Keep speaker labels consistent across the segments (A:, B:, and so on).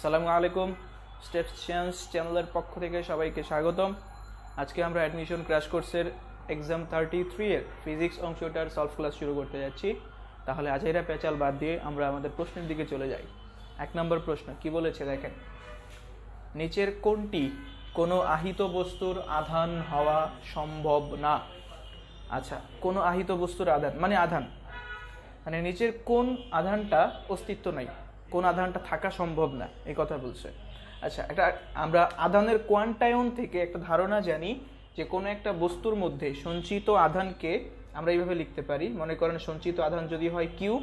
A: আসসালামু আলাইকুম। Steps change চ্যানেলের পক্ষ থেকে সবাইকে স্বাগতম। আজকে আমরা অ্যাডমিশন ক্র্যাশ কোর্সের এক্সাম 33 এর ফিজিক্স অংশটার সলভ ক্লাস শুরু করতে যাচ্ছি। তাহলে আজেরা পেঁচাল বাদ দিয়ে আমরা আমাদের প্রশ্নের দিকে চলে যাই। 1 নম্বর প্রশ্ন কি বলেছে দেখেন, নিচের কোনটি কোনো আহিত বস্তুর আধান হওয়া সম্ভব না? আচ্ছা, কোনো আহিত বস্তুর আধান মানে নিচের কোন আধানটা অস্তিত্ব নাই, কোন আধানটা থাকা সম্ভব না, এই কথা বলছে। আচ্ছা, আমরা আধানের কোয়ান্টায়ন থেকে একটা ধারণা জানি যে কোনো একটা বস্তুর মধ্যে সঞ্চিত আধানকে আমরা এইভাবে লিখতে পারি। মনে করেন সঞ্চিত আধান যদি হয় কিউ,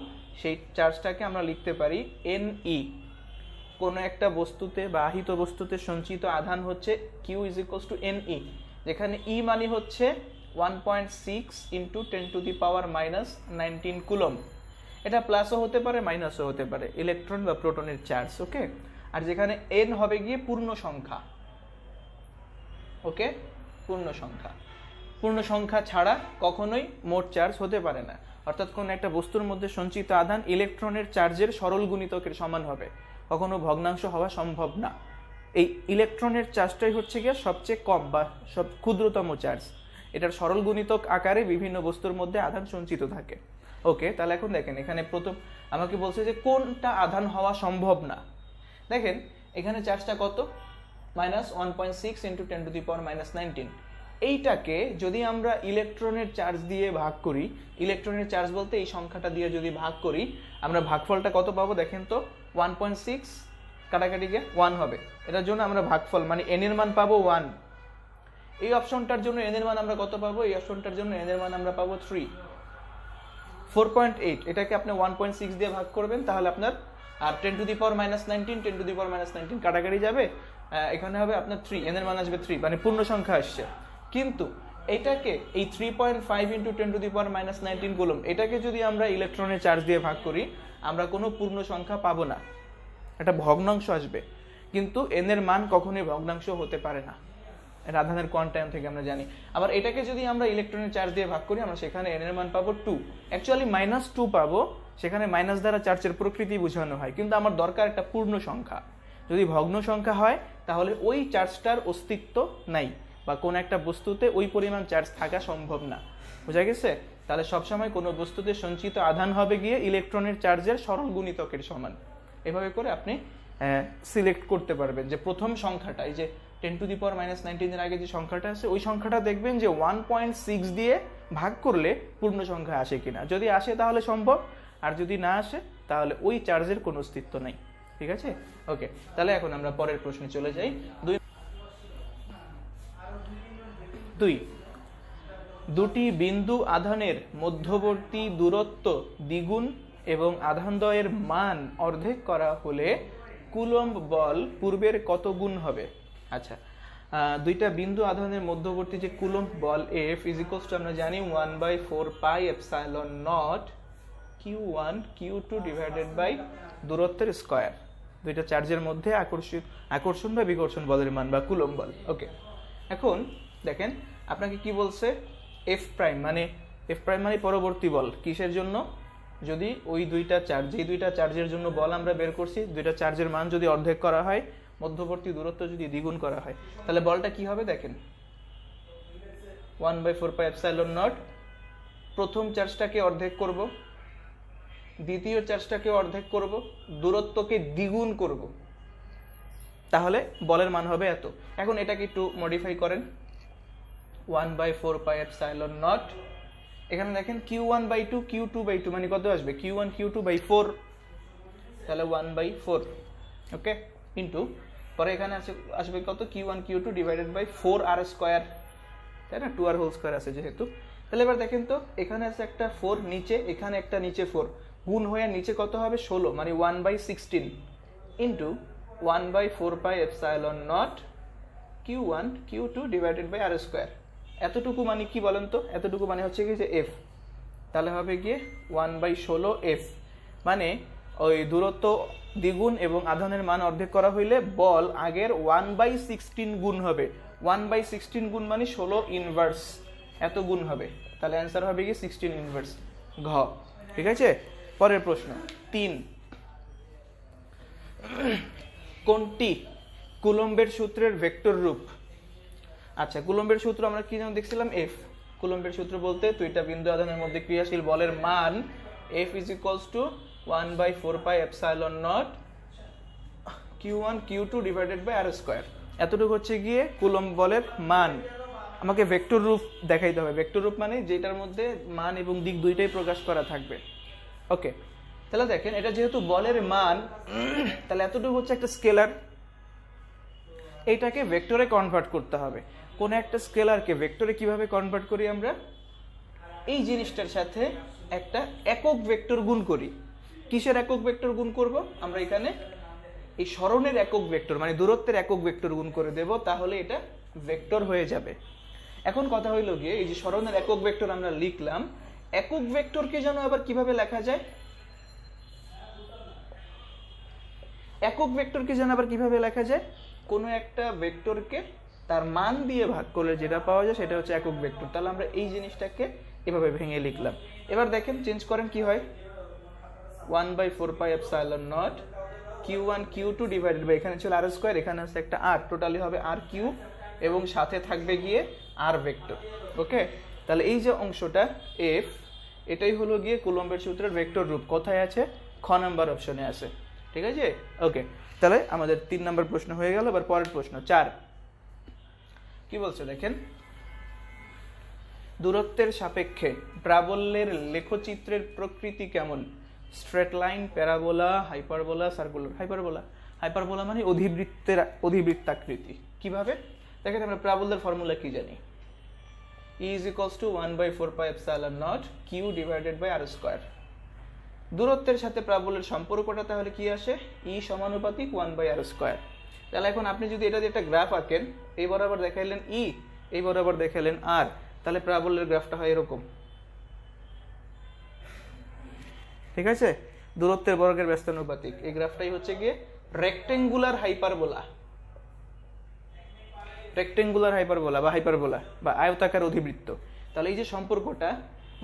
A: সেই চার্জটাকে আমরা লিখতে পারি NE। কোনো একটা বস্তুতে বা আহিত বস্তুতে সঞ্চিত আধান হচ্ছে Q is equals to NE, যেখানে E মানে হচ্ছে 1.6 × 10⁻⁻19 কুলম্ব। এটা প্লাসও হতে পারে মাইনাসও হতে পারে, ইলেকট্রন বা প্রোটনের চার্জ। ওকে, আর যেখানে n হবে গিয়ে পূর্ণ সংখ্যা। ওকে, পূর্ণ সংখ্যা ছাড়া কখনোই মোট চার্জ হতে পারে না। অর্থাৎ কোন একটা বস্তুর মধ্যে সঞ্চিত আধান ইলেকট্রনের চার্জের সরল গুণিতকের সমান হবে, কখনো ভগ্নাংশ হওয়া সম্ভব না। এই ইলেকট্রনের চার্জটাই হচ্ছে গিয়ে সবচেয়ে কম বা সব ক্ষুদ্রতম চার্জ। এটার সরল গুণিতক আকারে বিভিন্ন বস্তুর মধ্যে আধান সঞ্চিত থাকে। ওকে, তাহলে এখন দেখেন এখানে প্রথম আমাকে বলছে যে কোনটা আধান হওয়া সম্ভব না। দেখেন এখানে চার্জটা কত, -1.6 × 10⁻⁻19। এইটাকে যদি আমরা ইলেকট্রনের চার্জ দিয়ে ভাগ করি, ইলেকট্রনের চার্জ বলতে এই সংখ্যাটা দিয়ে যদি ভাগ করি, আমরা ভাগফলটা কত পাবো দেখেন তো। 1.6 কাটাকাটি গিয়ে 1 হবে। এটার জন্য আমরা ভাগফল মানে n এর মান পাবো 1। এই অপশনটার জন্য n এর মান আমরা কত পাবো, এই অপশনটার জন্য n এর মান আমরা পাবো 3। 4.8 এটাকে আপনি 1.6 দিয়ে ভাগ করবেন, তাহলে আপনার আর 10⁻⁻19 কাটাকাটি যাবে, এখানে হবে আপনার 3, n এর মান আসবে 3, মানে পূর্ণ সংখ্যা আসছে। কিন্তু এটাকে এই 3.5 × 10⁻⁻19 কুলম্ব, এটাকে যদি আমরা ইলেকট্রনের চার্জ দিয়ে ভাগ করি, আমরা কোনো পূর্ণ সংখ্যা পাবো না, এটা ভগ্নাংশ আসবে। কিন্তু n এর মান কখনোই ভগ্নাংশ হতে পারে না, আধানের কোয়ান্টাম থেকে আমরা জানি। আবার এটাকে যদি আমরা ইলেকট্রনের চার্জ দিয়ে ভাগ করি, আমরা সেখানে n এর মান পাবো 2, অ্যাকচুয়ালি -2 পাবো। সেখানে মাইনাস দ্বারা চার্জের প্রকৃতি বোঝানো হয়, কিন্তু আমার দরকার একটা পূর্ণ সংখ্যা। যদি ভগ্ন সংখ্যা হয় তাহলে ওই চার্জটার অস্তিত্ব নাই, বা কোন একটা বস্তুতে ওই পরিমাণ চার্জ থাকা সম্ভব না। বোঝা গেছে? তাহলে সবসময় কোনো বস্তুতে সঞ্চিত আধান হবে গিয়ে ইলেকট্রনের চার্জের সরল গুণিতকের সমান। এভাবে করে আপনি সিলেক্ট করতে পারবেন যে প্রথম সংখ্যাটা, এই যে 10⁻⁻19 এর আগে যে সংখ্যাটা আছে, ওই সংখ্যাটা দেখবেন যে 1.6 দিয়ে ভাগ করলে পূর্ণ সংখ্যা আসে কিনা। যদি আসে তাহলে সম্ভব, আর যদি না আসে তাহলে ওই চার্জের কোনো অস্তিত্ব নাই। ঠিক আছে? ওকে, তাহলে এখন আমরা পরের প্রশ্নে চলে যাই। 2 দুটি বিন্দু আধানের মধ্যবর্তী দূরত্ব দ্বিগুণ এবং আধানদ্বয়ের মান অর্ধেক করা হলে কুলম্ব বল পূর্বের কত গুণ হবে? আচ্ছা, দুইটা বিন্দু আধানের মধ্যবর্তী যে কুলম্ব বল F = আমরা জানি 1/4πε0 Q1 Q2 দূরত্বের স্কয়ার। দুইটা চার্জের মধ্যে আকর্ষণ বা বিকর্ষণ বলের মান বা কুলম্ব বল। ওকে, এখন দেখেন আপনাকে কি বলছে, F প্রাইম মানে পরবর্তী বল। কিসের জন্য? যদি ওই দুইটা চার্জ, এই দুইটা চার্জের জন্য বল আমরা বের করছি, দুইটা চার্জের মান যদি অর্ধেক করা হয়, মধ্যবর্তী দূরত্ব যদি দ্বিগুণ করা হয়, তাহলে বলটা কি হবে দেখেন, 1/4πε0। প্রথম চার্জটাকে অর্ধেক করব, দ্বিতীয় চার্জটাকে অর্ধেক করব, দূরত্বকে দ্বিগুণ করব, তাহলে বলের মান হবে এত। এখন এটাকে একটু মডিফাই করেন, 1/4πε0। এখানে দেখেন Q1/2 Q2/2 মানে কত আসবে, Q1 Q2/4, তাহলে 1/4। ওকে, ইন্টু পরে এখানে আসবে কত, Q1 Q2 4r², তাই না, 2r² আছে যেহেতু। তাহলে এবার দেখেন তো, এখানে আছে একটা 4 নিচে, এখানে একটা নিচে 4, গুণ হয়ে নিচে কত হবে 16, মানে 1/16 ইন্টু 1/4πε0 Q1 Q2 r²। এতটুকু মানে কি বলেন তো, এতটুকু মানে হচ্ছে কি যে F, তাহলে হবে গিয়ে 1/16F, মানে ওই দূরত্ব দ্বিগুণ এবং আধানের মান অর্ধেক করা হইলে বল আগের 1/16 গুণ হবে। 1/16 গুণ মানে 16 ইনভার্স, এত গুণ হবে। তাহলে অ্যান্সার হবে কি 16 ইনভার্স, ঘ। ঠিক আছে, পরের প্রশ্ন 3 কোনটি কুলম্বের সূত্রের ভেক্টর রূপ? আচ্ছা, কুলম্বের সূত্র আমরা কি যেন দেখছিলাম, এফ। কুলম্বের সূত্র বলতে দুইটা বিন্দু আধানের মধ্যে ক্রিয়াশীল বলের মান F is equals to 1/4 epsilon naught Q1 Q2 divided by R square. এতটুকু হচ্ছে গিয়ে কুলম্ব বলের মান। আমাকে ভেক্টর রূপ দেখাইতে হবে। ভেক্টর রূপ মানে যেটার মধ্যে মান এবং দিক দুইটাই প্রকাশ করা থাকবে। ওকে, তাহলে দেখেন এটা যেহেতু বলের মান, তাহলে এতটুকু হচ্ছে একটা স্কেলার, এইটাকে ভেক্টরে কনভার্ট করতে হবে। কোন একটা স্কেলারকে ভেক্টরে কিভাবে কনভার্ট করি আমরা? এই জিনিসটার সাথে একটা একক ভেক্টর গুণ করি। কিসের একক ভেক্টর গুণ করব? আমরা এখানে এই সরণের একক ভেক্টর মানে দূরত্বের একক ভেক্টর গুণ করে দেব, তাহলে এটা ভেক্টর হয়ে যাবে। এখন কথা হইল গিয়ে এই যে সরণের একক ভেক্টর আমরা লিখলাম, একক ভেক্টরকে যেন আবার কিভাবে লেখা যায়? একক ভেক্টরকে যেন আবার কিভাবে লেখা যায়? কোনো একটা ভেক্টরকে তার মান দিয়ে ভাগ করলে যেটা পাওয়া যায় সেটা হচ্ছে একক ভেক্টর। তাহলে আমরা এই জিনিসটাকে এভাবে ভেঙে লিখলাম। এবার দেখেন চেঞ্জ করেন কি হয়, 1/4 epsilon naught Q1 Q2 divided by, এখানে ছিল আর স্কয়ার, এখানে আছে একটা আর, টোটালি হবে আর কিউব এবং সাথে থাকবে গিয়ে আর ভেক্টর। ওকে, তাহলে এই যে অংশটা এফ, এটাই হলো গিয়ে কুলম্বের সূত্রের ভেক্টর রূপ। কোথায় আছে? খ নাম্বার অপশনে আছে। ঠিক আছে, ওকে। তাহলে আমাদের 3 নম্বর প্রশ্ন হয়ে গেল। এবার পরের প্রশ্ন 4 কি বলছে দেখেন, দূরত্বের সাপেক্ষে প্রাবল্যের লেখচিত্রের প্রকৃতি কেমন? Straight line, parabola, hyperbola, circular. Hyperbola মানে অধিবৃত্তাকৃতি। কিভাবে দেখেন, আমরা প্রাবল্যের ফর্মুলা কি জানি? E is equals to 1/4 epsilon naught Q divided by R square. দূরত্বের সাথে প্রাবল্যের সম্পর্কটা তাহলে কি আসে? E সমানুপাতিক 1/r স্কয়ার। তাহলে এখন আপনি যদি এটা দিয়ে একটা গ্রাফ আঁকেন, এই বরাবর দেখাইলেন E, এই বরাবর দেখাইলেন R, তাহলে প্রাবল্যের গ্রাফটা হয় এরকম। ঠিক আছে, দূরত্বের বর্গের ব্যস্তানুপাতিক। এই গ্রাফটাই হচ্ছে গিয়ে রেক্টেঙ্গুলার হাইপারবোলা। রেক্টেঙ্গুলার হাইপারবোলা বা হাইপারবোলা বা আয়তাকার অধিবৃত্ত। তাহলে এই যে সম্পর্কটা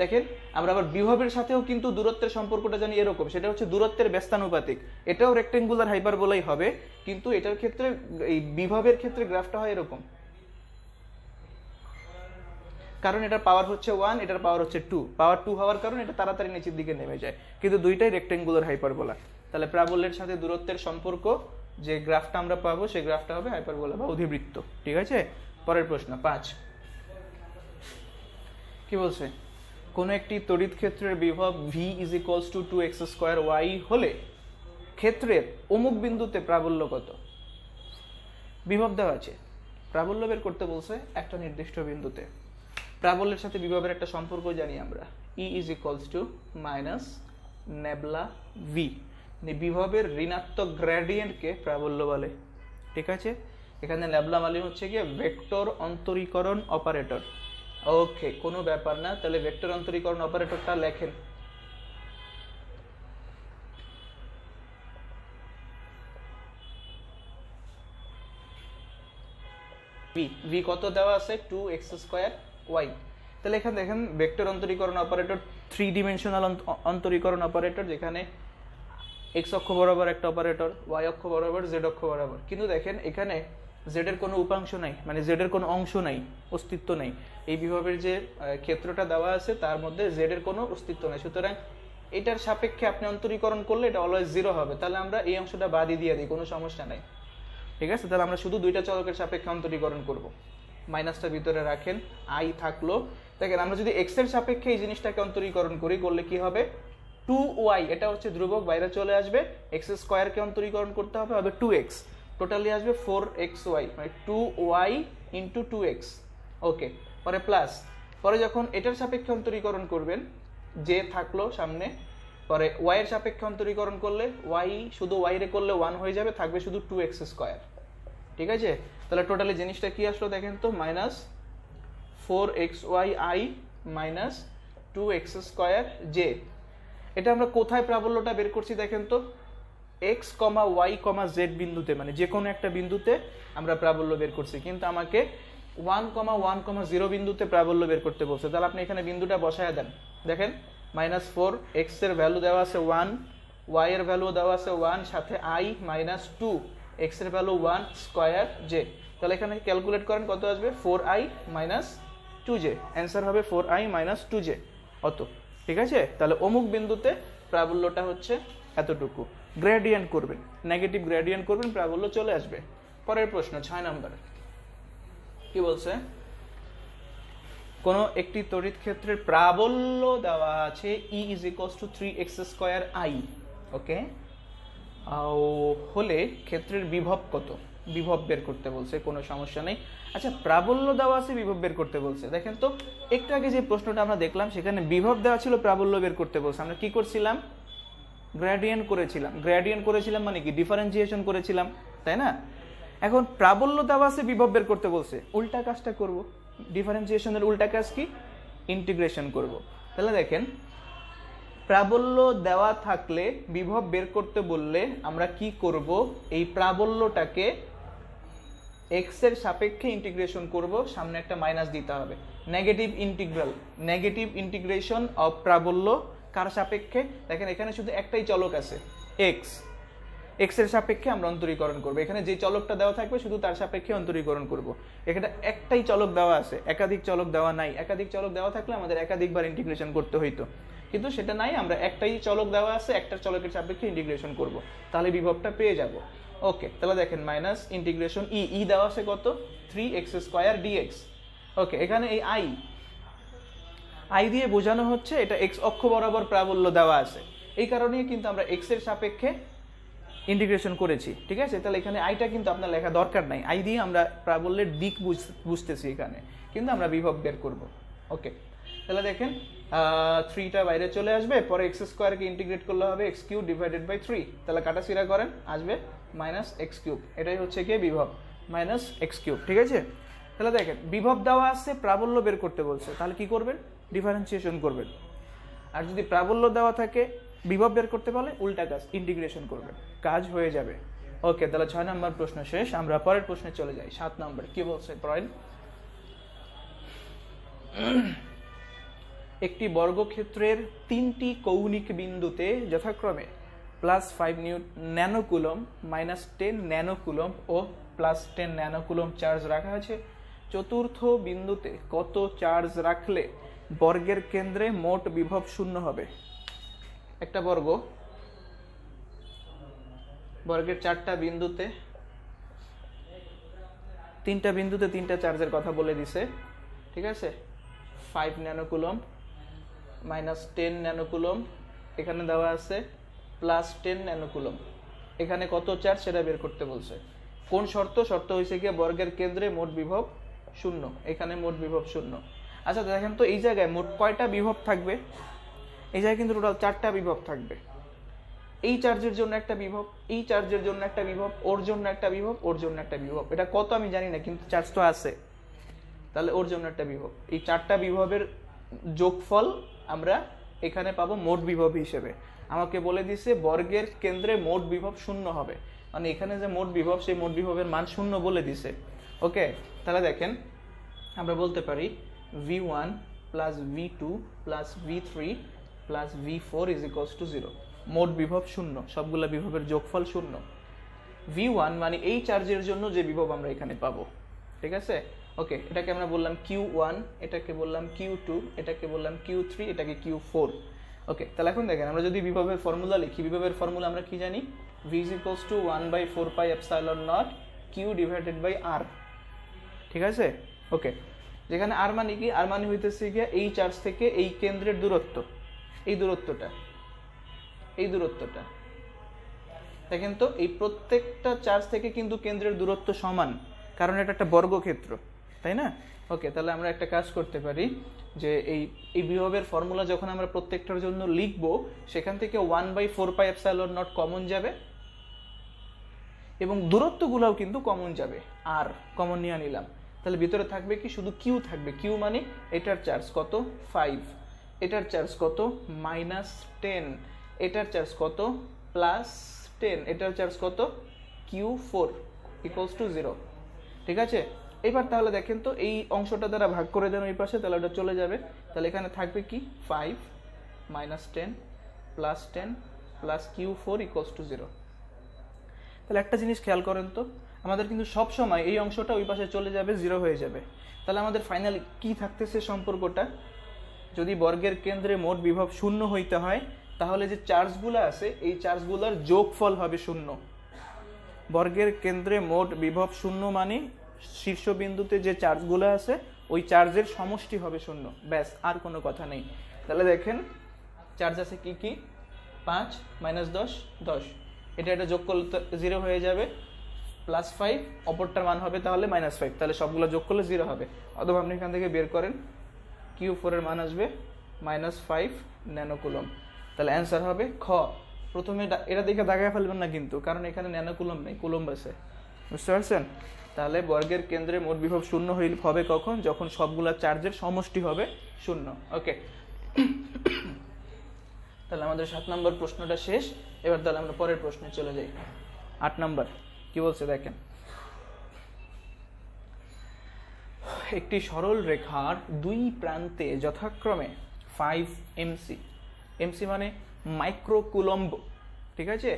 A: দেখেন, আমরা আবার বিভবের সাথেও কিন্তু দূরত্বের সম্পর্কটা জানি এরকম, সেটা হচ্ছে দূরত্বের ব্যস্তানুপাতিক। এটাও রেক্টেঙ্গুলার হাইপারবোলাই হবে, কিন্তু এটার ক্ষেত্রে এই বিভবের ক্ষেত্রে গ্রাফটা হয় এরকম, কারণ এটার পাওয়ার হচ্ছে 1, এটার পাওয়ার হচ্ছে 2। পাওয়ার 2 হওয়ার কারণে এটা তাড়াতাড়ি নিচের দিকে নেমে যায়, কিন্তু দুইটাই রেক্টেঙ্গুলার হাইপারবোলা। তাহলে প্রাবল্যের সাথে দূরত্বের সম্পর্ক যে গ্রাফটা আমরা পাবো সেই গ্রাফটা হবে হাইপারবোলা বা অধিবৃত্ত। ঠিক আছে, পরের প্রশ্ন 5 কি বলছে, কোন একটি তড়িৎ ক্ষেত্রের বিভব v is equals to 2x² y হলে ক্ষেত্রের অমুক বিন্দুতে প্রাবল্য কত? বিভব দেওয়া আছে, প্রাবল্য বের করতে বলছে একটা নির্দিষ্ট বিন্দুতে। প্রাবল্যের সাথে বিভবের একটা সম্পর্ক জানি আমরা, E is equals to minus nabla v। বিভবের ঋণাত্মক গ্রেডিয়েন্টকে প্রাবল্য বলে। ঠিক আছে, এখানে নেবলা মানে হচ্ছে গিয়ে ভেক্টর অন্তরীকরণ অপারেটর। ওকে, কোনো ব্যাপার না। তাহলে ভেক্টর অন্তরীকরণ অপারেটরটা লেখেন। v কত দেওয়া আছে? 2x²y। তাহলে এখানে দেখেন ভেক্টর অন্তরীকরণ অপারেটর 3 ডিমেনশনাল অন্তরীকরণ অপারেটর, যেখানে x অক্ষ বরাবর একটা অপারেটর, y অক্ষ বরাবর, z অক্ষ বরাবর। কিন্তু দেখেন এখানে z এর কোনো উপাংশ নাই, মানে z এর কোনো অংশ নাই, অস্তিত্ব নাই। এই বিভবের যে ক্ষেত্রটা দেওয়া আছে তার মধ্যে z এর কোনো অস্তিত্ব নাই, সুতরাং এটার সাপেক্ষে আপনি অন্তরীকরণ করলে এটা অলওয়েজ 0 হবে। তাহলে আমরা এই অংশটা বাদই দিয়ে দিই, কোনো সমস্যা নাই। ঠিক আছে, তাহলে আমরা শুধু দুইটা চলকের সাপেক্ষে অন্তরীকরণ করব। মাইনাসটা ভিতরে রাখেন, i থাকলো। দেখেন আমরা যদি x এর সাপেক্ষে এই জিনিসটাকে অন্তরীকরণ করি, করলে কি হবে? 2y, এটা হচ্ছে ধ্রুবক, বাইরে চলে আসবে। x² কে অন্তরীকরণ করতে হবে, হবে 2x, টোটালি আসবে 4xy, মানে 2y ইন্টু 2x। ওকে, পরে প্লাস, পরে যখন এটার সাপেক্ষে অন্তরীকরণ করবেন, যে থাকলো সামনে, পরে y এর সাপেক্ষে অন্তরীকরণ করলে y শুধু y রে করলে 1 হয়ে যাবে, থাকবে শুধু 2x²। ঠিক আছে, তাহলে টোটালি জিনিসটা কি আসলো দেখেন তো, মাইনাস 4xy মাইনাস 2x²j। এটা আমরা কোথায় প্রাবল্যটা বের করছি দেখেন তো, x, y, z বিন্দুতে, মানে যে কোনো একটা বিন্দুতে আমরা প্রাবল্য বের করছি, কিন্তু আমাকে 1, 1, 0 বিন্দুতে প্রাবল্য বের করতে বলছে। তাহলে আপনি এখানে বিন্দুটা বসায় দেন। দেখেন -4, x এর ভ্যালু দেওয়া আছে 1, y এর ভ্যালু দেওয়া আছে 1, সাথে i -2, এক্স এর ভ্যালু 1 স্কয়ার জে। তাহলে এখানে ক্যালকুলেট করেন কত আসবে 4i মাইনাস 2j, অ্যান্সার হবে 4i মাইনাস 2j অত। ঠিক আছে, তাহলে অমুক বিন্দুতে প্রাবল্যটা হচ্ছে এতটুকু। গ্রেডিয়েন্ট করবেন, নেগেটিভ গ্রেডিয়েন্ট করবেন, প্রাবল্য চলে আসবে। পরের প্রশ্ন 6 নাম্বার কি বলছে, কোন একটি তড়িৎ ক্ষেত্রের প্রাবল্য দেওয়া আছে E = 3x²i, ওকে, হলে ক্ষেত্রের বিভব কত? বিভব বের করতে বলছে, কোনো সমস্যা নেই। আচ্ছা, প্রাবল্য দেওয়া আছে, বিভব বের করতে বলছে। দেখেন তো একটু আগে যে প্রশ্নটা আমরা দেখলাম সেখানে বিভব দেওয়া ছিল, প্রাবল্য বের করতে বলছে। আমরা কি করছিলাম? গ্রেডিয়েন্ট করেছিলাম। গ্রেডিয়েন্ট করেছিলাম মানে কি? ডিফারেন্সিয়েশন করেছিলাম, তাই না? এখন প্রাবল্য দেওয়া আছে, বিভব বের করতে বলছে, উল্টা কাজটা করব। ডিফারেন্সিয়েশনের উল্টা কাজ কি? ইন্টিগ্রেশন করব। তাহলে দেখেন, প্রাবল্য দেওয়া থাকলে বিভব বের করতে বললে আমরা কি করব? এই প্রাবল্যটাকে এক্স এর সাপেক্ষে ইন্টিগ্রেশন করব, সামনে একটা মাইনাস দিতে হবে। Negative integral, negative integration of প্রাবল্য কার সাপেক্ষে? দেখেন এখানে শুধু একটাই চলক আছে এক্স, এক্স এর সাপেক্ষে আমরা অন্তরীকরণ করব। এখানে যে চলকটা দেওয়া থাকবে শুধু তার সাপেক্ষে অন্তরীকরণ করব। এখানে একটাই চলক দেওয়া আছে, একাধিক চলক দেওয়া নাই। একাধিক চলক দেওয়া থাকলে আমাদের একাধিকবার ইন্টিগ্রেশন করতে হইতো, কিন্তু সেটা নাই। আমরা একটাই চলক দেওয়া আছে, একটা চলকের সাপেক্ষে ইন্টিগ্রেশন করব, তাহলে বিভবটা পেয়ে যাব। ওকে, তাহলে দেখেন মাইনাস ইন্টিগ্রেশন ই দেওয়া আছে কত? 3x² dx। ওকে, এখানে এই আই দিয়ে বোঝানো হচ্ছে এটা এক্স অক্ষ বরাবর প্রাবল্য দেওয়া আছে, এই কারণেই কিন্তু আমরা এক্স এর সাপেক্ষে ইন্টিগ্রেশন করেছি। ঠিক আছে, তাহলে এখানে আইটা কিন্তু আপনার লেখা দরকার নাই। আই দিয়ে আমরা প্রাবল্যের দিক বুঝতেছি এখানে, কিন্তু আমরা বিভব বের করব। ওকে, তাহলে দেখেন 3টা বাইরে চলে আসবে, পরে x² কে ইন্টিগ্রেট করলে হবে x³ ডিভাইডেড বাই 3। তাহলে কাটাছিড়া করেন, আসবে মাইনাস x³। এটাই হচ্ছে কি বিভব, মাইনাস x³। ঠিক আছে, তাহলে দেখেন বিভব দেওয়া আছে, প্রাবল্য বের করতে বলছে, তাহলে কি করবেন? ডিফারেন্সিয়েশন করবেন। আর যদি প্রাবল্য দেওয়া থাকে, বিভব বের করতে পারলে উল্টা কাজ, ইন্টিগ্রেশন করবেন, কাজ হয়ে যাবে। ওকে, তাহলে 6 নম্বর প্রশ্ন শেষ। আমরা পরের প্রশ্নে চলে যাই। 7 নম্বর কি বলছে পয়েন্ট, একটি বর্গক্ষেত্রের 3টি কৌণিক বিন্দুতে যথাক্রমে +5 ন্যানোকুলম, -10 ন্যানোকুলম ও +10 ন্যানোকুলম চার্জ রাখা আছে। চতুর্থ বিন্দুতে কত চার্জ রাখলে বর্গের কেন্দ্রে মোট বিভব 0 হবে? একটা বর্গের 4টা বিন্দুতে, 3টা বিন্দুতে 3টা চার্জের কথা বলে দিছে। ঠিক আছে, 5 ন্যানোকুলম, -10 ন্যানোকুলম, এখানে দেওয়া আছে +10 ন্যানোকুলম। এখানে কত চার্জ সেটা বের করতে বলছে। কোন শর্ত? শর্ত হয়েছে কি বর্গের কেন্দ্রে মোট বিভব 0। এখানে মোট বিভব 0। আচ্ছা দেখেন তো এই জায়গায় মোট কয়টা বিভব থাকবে? এই জায়গায় কিন্তু টোটাল 4টা বিভব থাকবে। এই চার্জের জন্য একটা বিভব, এই চার্জের জন্য একটা বিভব, ওর জন্য একটা বিভব, ওর জন্য একটা বিভব। এটা কত আমি জানি না, কিন্তু চার্জ তো আছে, তাহলে ওর জন্য একটা বিভব। এই 4টা বিভবের যোগফল আমরা এখানে পাবো মোট বিভব হিসেবে। আমাকে বলে দিছে বর্গের কেন্দ্রে মোট বিভব 0 হবে, মানে এখানে যে মোট বিভব সেই মোট বিভবের মান 0 বলে দিছে। ওকে, তাহলে দেখেন আমরা বলতে পারি v1 plus v2 plus v3 plus v4 = 0। মোট বিভব 0, সবগুলা বিভবের যোগফল 0। v1 মানে এই চার্জের জন্য যে বিভব আমরা এখানে পাবো। ঠিক আছে, ওকে, এটাকে আমরা বললাম q1, এটাকে বললাম q2, এটাকে বললাম q3, এটাকে q4। ওকে, তাহলে এখন দেখেন আমরা যদি বিভবের ফর্মুলা লিখি, বিভবের ফর্মুলা আমরা কি জানি? v = 1/4πε0 q divided by r। ঠিক আছে, ওকে, যেখানে r মানে কি? r মানে হইতেছে কি এই চার্জ থেকে এই কেন্দ্রের দূরত্ব, এই দূরত্বটা, এই দূরত্বটা। দেখেন তো এই প্রত্যেকটা চার্জ থেকে কিন্তু কেন্দ্রের দূরত্ব সমান, কারণ এটা একটা বর্গক্ষেত্র, তাই না? ওকে, তাহলে আমরা একটা কাজ করতে পারি যে এই বিভবের ফর্মুলা যখন আমরা প্রত্যেকটার জন্য লিখব, সেখান থেকে 1/4πε0 কমন যাবে এবং দূরত্বগুলোও কিন্তু কমন যাবে। আর কমন নিয়ে নিলাম, তাহলে ভিতরে থাকবে কি? শুধু কিউ থাকবে। কিউ মানে এটার চার্জ কত? 5, এটার চার্জ কত? -10, এটার চার্জ কত? +10, এটার চার্জ কত? q4 = 0। ঠিক আছে, এবার তাহলে দেখেন তো এই অংশটা দ্বারা ভাগ করে দেন ওই পাশে, তাহলে ওটা চলে যাবে। তাহলে এখানে থাকবে কি? 5 -10 +10 +q4 = 0। তাহলে একটা জিনিস খেয়াল করেন তো, আমাদের কিন্তু সব সময় এই অংশটা ওই পাশে চলে যাবে, 0 হয়ে যাবে। তাহলে আমাদের ফাইনাল কি থাকতেছে সম্পর্কটা, যদি বর্গের কেন্দ্রে মোট বিভব 0 হইতে হয় তাহলে যে চার্জগুলো আছে এই চার্জগুলোর যোগফল হবে 0। বর্গের কেন্দ্রে মোট বিভব 0 মানে শীর্ষবিন্দুতে যে চার্জগুলো আছে ওই চার্জের সমষ্টি হবে 0, ব্যাস, আর কোনো কথা নেই। তাহলে দেখেন চার্জ আছে কি কি, 5 - 10 10, এটা যোগ করলে 0 হয়ে যাবে, +5, অপরটার মান হবে তাহলে -5, তাহলে সবগুলো যোগ করলে 0 হবে। অথবা আপনি এখান থেকে বের করেন, Q4 এর মান আসবে -5 ন্যানোকুলম। তাহলে অ্যান্সার হবে খ। প্রথমে এটা দেখে দাগায় ফেলবেন না কিন্তু, কারণ এখানে ন্যানোকুলম নেই, কুলম্ব আছে, বুঝতে পারছেন? তাহলে বর্গের কেন্দ্রে মোট বিভব 0 হবে কখন, যখন সবগুলা চার্জের সমষ্টি হবে 0। ওকে, তাহলে আমাদের 7 নম্বর প্রশ্নটা শেষ। এবার তাহলে আমরা পরের প্রশ্নে চলে যাই। 8 নম্বর কি বলছে দেখেন, একটি সরল রেখার দুই প্রান্তে যথাক্রমে 5 mc, mc মানে মাইক্রোকুলম্ব, ঠিক আছে,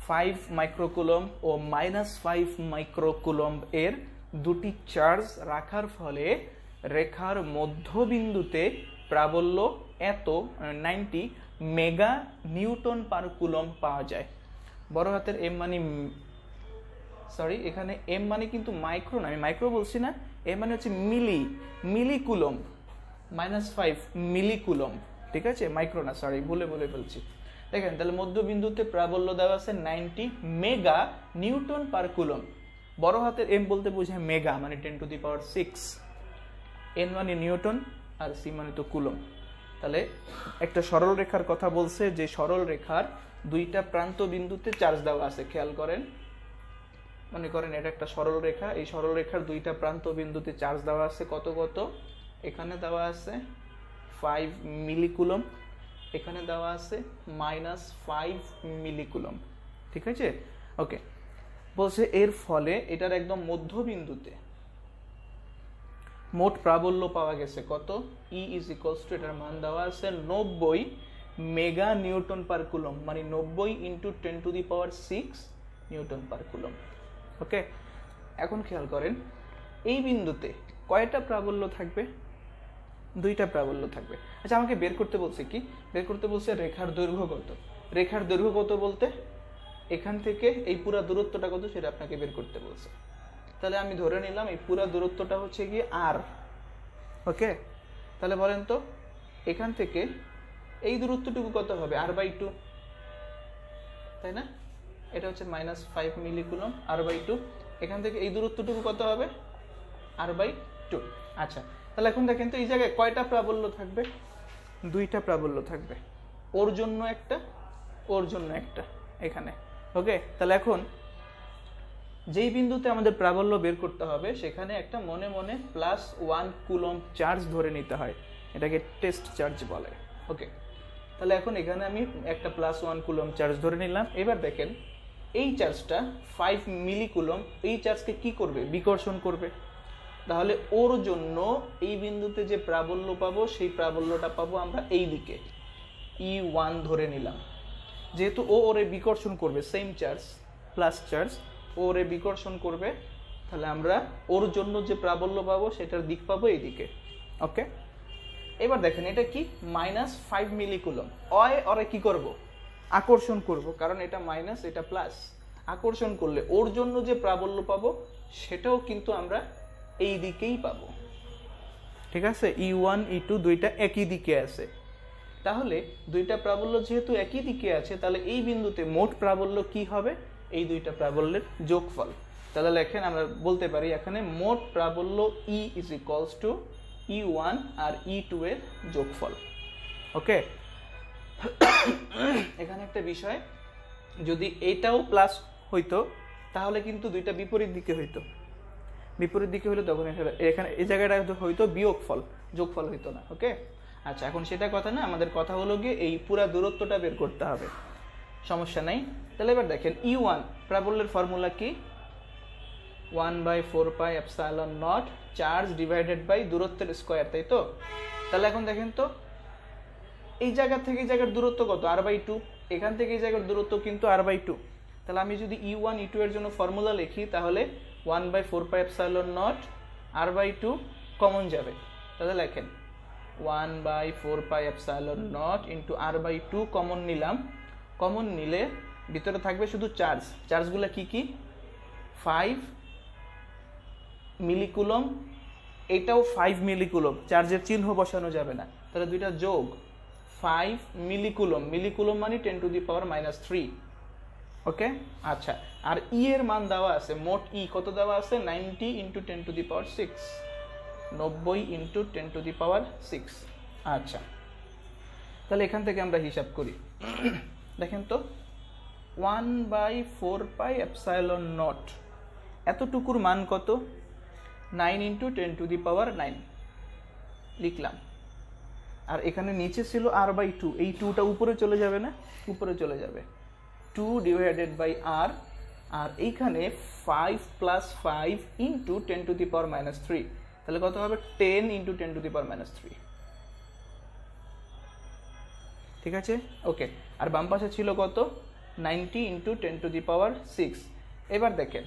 A: 5 মাইক্রোকুলম্ব ও -5 মাইক্রোকুলম্ব এর দুটি চার্জ রাখার ফলে রেখার মধ্যবিন্দুতে প্রাবল্য এত 90 মেগা নিউটন পার কুলম্ব পাওয়া যায়। বড় হাতের এম মানে, সরি এখানে এম মানে কিন্তু মাইক্রো না, আমি মাইক্রো বলছি না, এম মানে হচ্ছে মিলিকুলম্ব, -5 মিলিকুলম্ব, ঠিক আছে, মাইক্রো না, সরি ভুলে ফেলছি। দেখেন তাহলে মধ্যবিন্দুতে প্রাবল্য দেওয়া আছে 90 মেগা নিউটন পার কুলম্ব। বড় হাতের এম বলতে বোঝায় মেগা মানে 10⁶, এন মানে নিউটন আর সি মানে তো কুলম্ব। তাহলে একটা সরল রেখার কথা বলছে, যে সরল রেখার দুইটা প্রান্ত বিন্দুতে চার্জ দেওয়া আছে। খেয়াল করেন, মনে করেন এটা একটা সরল রেখা, এই সরল রেখার দুইটা প্রান্ত বিন্দুতে চার্জ দেওয়া আছে কত, এখানে দেওয়া আছে 5 মিলিকুলম্ব, এখানে দেওয়া আছে -5 মিলিকুলম্ব, ঠিক আছে। ওকে, বলছে এর ফলে এটার একদম মধ্যবিন্দুতে মোট প্রাবল্য পাওয়া গেছে কত, E = এটার মান দেওয়া আছে 90 মেগা নিউটন পার কুলম্ব, মানে 90 × 10⁶ নিউটন পার কুলম্ব। ওকে, এখন খেয়াল করেন এই বিন্দুতে কয়টা প্রাবল্য থাকবে, দুইটা প্রাবল্য থাকবে। আচ্ছা আমাকে বের করতে বলছে কি, বের করতে বলছে রেখার দৈর্ঘ্য কত। রেখার দৈর্ঘ্য কত বলতে এখান থেকে এই পুরা দূরত্বটা কত সেটা আপনাকে বের করতে বলছে। তাহলে আমি ধরে নিলাম এই পুরা দূরত্বটা হচ্ছে কি r। ওকে, তাহলে বলেন তো এখান থেকে এই দূরত্বটুকু কত হবে, r/2, তাই না? এটা হচ্ছে -5 মিলিকুলম্ব, r/2। এখান থেকে এই দূরত্বটুকু কত হবে, r/2। আচ্ছা, তাহলে এখন দেখেন তো এই জায়গায় কয়টা প্রাবল্য থাকবে, দুইটা প্রাবল্য থাকবে, ওর জন্য একটা, ওর জন্য একটা, এখানে। ওকে, তাহলে এখন যেই বিন্দুতে আমাদের প্রাবল্য বের করতে হবে সেখানে একটা মনে মনে +1 কুলম্ব চার্জ ধরে নিতে হয়, এটাকে টেস্ট চার্জ বলে। ওকে, তাহলে এখন এখানে আমি একটা +1 কুলম্ব চার্জ ধরে নিলাম। এবার দেখেন এই চার্জটা 5 মিলিকুলম্ব, এই চার্জকে কি করবে, বিকর্ষণ করবে। তাহলে ওর জন্য এই বিন্দুতে যে প্রাবল্য পাবো সেই প্রাবল্যটা পাবো আমরা এই দিকে, E1 ধরে নিলাম। যেহেতু ও ওরে বিকর্ষণ করবে, সেম চার্জ প্লাস চার্জ, ওরে বিকর্ষণ করবে, তাহলে আমরা ওর জন্য যে প্রাবল্য পাবো সেটার দিক পাবো এইদিকে। ওকে, এবার দেখেন এটা কি, -5 মিলিকুলম্ব, ওরে কি করব, আকর্ষণ করব, কারণ এটা মাইনাস এটা প্লাস। আকর্ষণ করলে ওর জন্য যে প্রাবল্য পাবো সেটাও কিন্তু আমরা এই দিকেই পাবো, ঠিক আছে। E1 E2 দুইটা একই দিকে আছে, তাহলে দুইটা প্রাবল্য যেহেতু একই দিকে আছে তাহলে এই বিন্দুতে মোট প্রাবল্য কি হবে, এই দুইটা প্রাবল্যের যোগফল। তাহলে লেখেন আমরা বলতে পারি এখানে মোট প্রাবল্য E = E1 আর E2 এর যোগফল। ওকে, এখানে একটা বিষয়, যদি এটাও প্লাস হইতো তাহলে কিন্তু দুইটা বিপরীত দিকে হইতো, বিপরীত দিকে হইলে তখন এখানে এই জায়গাটা হইতো বিয়োগফল, যোগফল হইতো না। ওকে, আচ্ছা এখন সেটা কথা না, আমাদের কথা হলো গিয়ে এই পুরা দূরত্বটা বের করতে হবে, সমস্যা নাই। তাহলে এবার দেখেন E1 প্রাবল্যের ফর্মুলা কি, 1/4πε0 চার্জ ডিভাইডেড বাই দূরত্বের স্কয়ার, তাই তো। তাহলে এখন দেখেন তো এই জায়গা থেকে এই জায়গার দূরত্ব কত, r/2, এখান থেকে এই জায়গার দূরত্ব কিন্তু r/2, তাহলে আমি যদি E1 E2 এর জন্য ফর্মুলা লিখি তাহলে 1/4πε0 r/2 কমন যাবে। তাহলে লেখেন 1/4πε0 ইন্টু r/2 কমন নিলাম। কমন নিলে ভিতরে থাকবে শুধু চার্জগুলো কি কি? 5 মিলিকুলম, এটাও 5 মিলিকুলম, চার্জের চিহ্ন বসানো যাবে না, তাহলে দুইটা যোগ 5 মিলিকুলম, মিলিকুলম মানে 10⁻³ ওকে। আচ্ছা, আর ই এর মান দেওয়া আছে, মোট ই কত দেওয়া আছে? 90 × 10⁶, 90 × 10⁶। আচ্ছা, তাহলে এখান থেকে আমরা হিসাব করি। দেখেন তো 1/4πε0 এতটুকুর মান কত? 9 × 10⁹ লিখলাম। আর এখানে নিচে ছিল r/2, এই 2টা উপরে চলে যাবে না? উপরে চলে যাবে, 2 / r, আর এইখানে 5 + 5 × 10⁻³ তাহলে কত হবে? 10 × 10⁻³। ঠিক আছে, ওকে। আর বাম পাশে ছিল কত? 90 × 10⁶। এবার দেখেন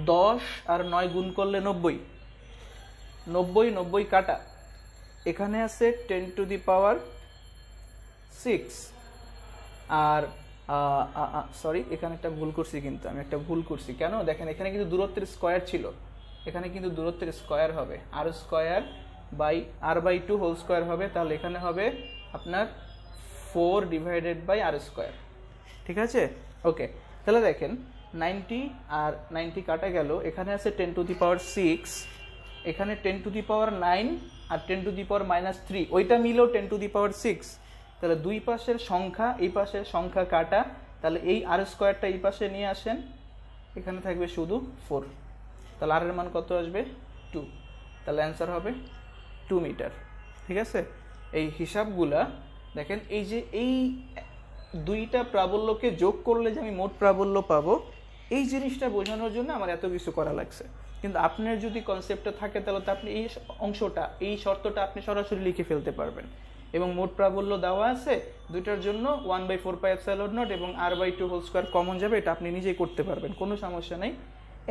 A: 10 আর 9 গুণ করলে 90, 90 কাটা, এখানে আছে 10⁶। আর সরি, এখানে একটা ভুল করছি, কিন্তু আমি একটা ভুল করছি। কেন? দেখেন এখানে কিন্তু দূরত্বের স্কয়ার ছিল, এখানে কিন্তু দূরত্বের স্কয়ার হবে, r² হবে, তাহলে এখানে হবে আপনার 4/r²। ঠিক আছে, ওকে। তাহলে দেখেন 90 আর 90 কাটা গেল, এখানে আছে 10⁶, এখানে 10⁹ আর 10⁻³ ওইটা মিলেও 10⁶। তাহলে দুই পাশের সংখ্যা, এই পাশের সংখ্যা কাটা, তাহলে এই r² এই পাশে নিয়ে আসেন, এখানে থাকবে শুধু 4। তাহলে আর এর মান কত আসবে? 2। তাহলে অ্যান্সার হবে 2 মিটার। ঠিক আছে, এই হিসাবগুলা দেখেন, এই যে এই দুইটা প্রাবল্যকে যোগ করলে যে আমি মোট প্রাবল্য পাবো, এই জিনিসটা বোঝানোর জন্য আমার এত কিছু করা লাগছে। কিন্তু আপনার যদি কনসেপ্টটা থাকে তাহলে তো আপনি এই অংশটা, এই শর্তটা আপনি সরাসরি লিখে ফেলতে পারবেন। এবং মোট প্রাবল্য দেওয়া আছে দুইটার জন্য 1/4πε0 এবং r/2² কমন যাবে, এটা আপনি নিজেই করতে পারবেন, কোনো সমস্যা নেই,